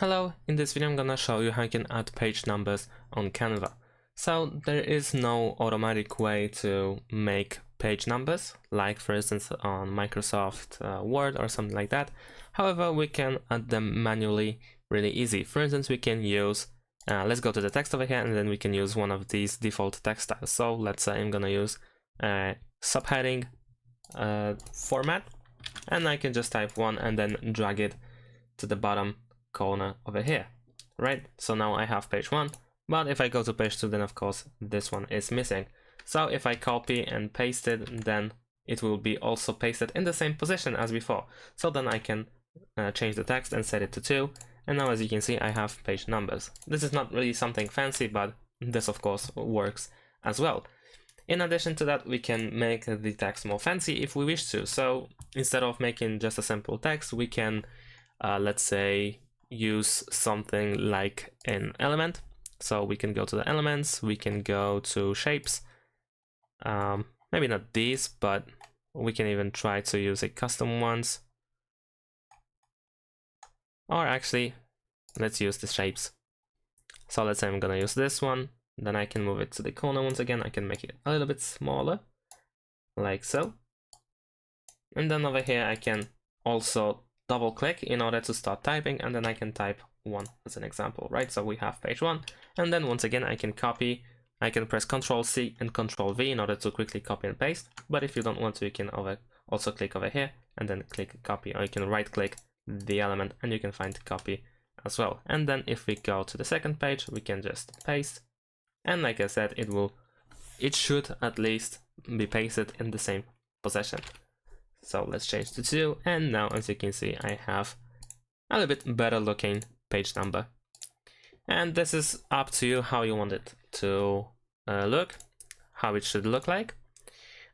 Hello, in this video I'm gonna show you how you can add page numbers on Canva. So there is no automatic way to make page numbers, like for instance on Microsoft Word or something like that. However, we can add them manually really easy. For instance, we can use, let's go to the text over here, and then we can use one of these default text styles. So let's say I'm gonna use subheading format, and I can just type 1 and then drag it to the bottom corner over here, right? So now I have page 1, but if I go to page 2, then of course this one is missing. So if I copy and paste it, then it will be also pasted in the same position as before. So then I can change the text and set it to 2, and now as you can see I have page numbers. This is not really something fancy, but this of course works as well. In addition to that, we can make the text more fancy if we wish to. So instead of making just a simple text, we can let's say use something like an element. So we can go to the elements, we can go to shapes, maybe not these, but we can even try to use a custom ones, or actually let's use the shapes. So let's say I'm gonna use this one, then I can move it to the corner once again. I can make it a little bit smaller like so, and then over here I can also double click in order to start typing, and then I can type 1 as an example, right? So we have page 1, and then once again I can copy. I can press Ctrl C and Ctrl V in order to quickly copy and paste, but if you don't want to, you can also click over here and then click copy, or you can right click the element and you can find copy as well. And then if we go to the second page, we can just paste, and like I said, it should at least be pasted in the same position. So let's change to 2, and now as you can see I have a little bit better looking page number. And this is up to you how you want it to look, how it should look like.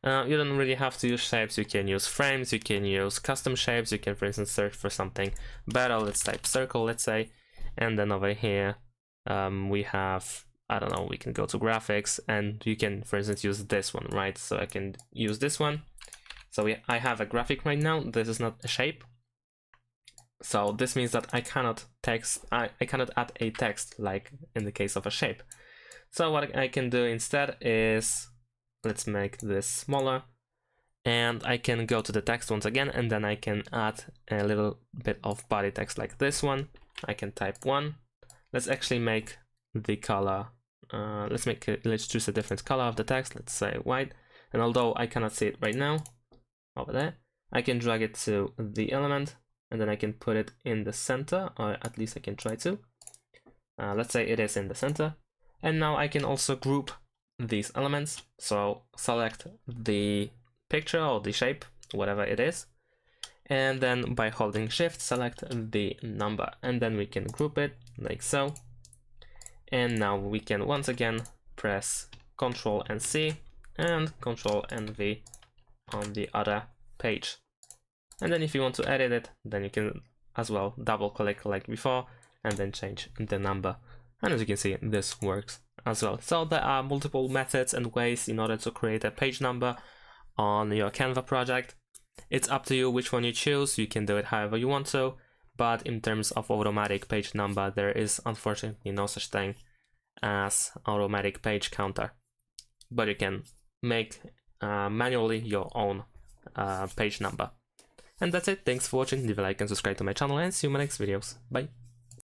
You don't really have to use shapes. You can use frames, you can use custom shapes, you can for instance search for something better. Let's type circle, let's say, and then over here we have, I don't know, we can go to graphics, and you can for instance use this one, right? So I can use this one. So I have a graphic right now. This is not a shape. So this means that I cannot add a text like in the case of a shape. So what I can do instead is, let's make this smaller, and I can go to the text once again, and then I can add a little bit of body text like this one. I can type 1. Let's actually make the color, let's choose a different color of the text. Let's say white. And although I cannot see it right now over there, I can drag it to the element, and then I can put it in the center, or at least I can try to. Let's say it is in the center. And now I can also group these elements. So select the picture or the shape, whatever it is, and then by holding shift select the number, and then we can group it like so. And now we can once again press Ctrl and C and Ctrl and V on the other page. And then if you want to edit it, then you can as well double click like before and then change the number. And as you can see, this works as well. So there are multiple methods and ways in order to create a page number on your Canva project. It's up to you which one you choose. You can do it however you want to, but in terms of automatic page number, there is unfortunately no such thing as automatic page counter. But you can make manually your own page number. And that's it. Thanks for watching. Leave a like and subscribe to my channel, and see you in my next videos. Bye.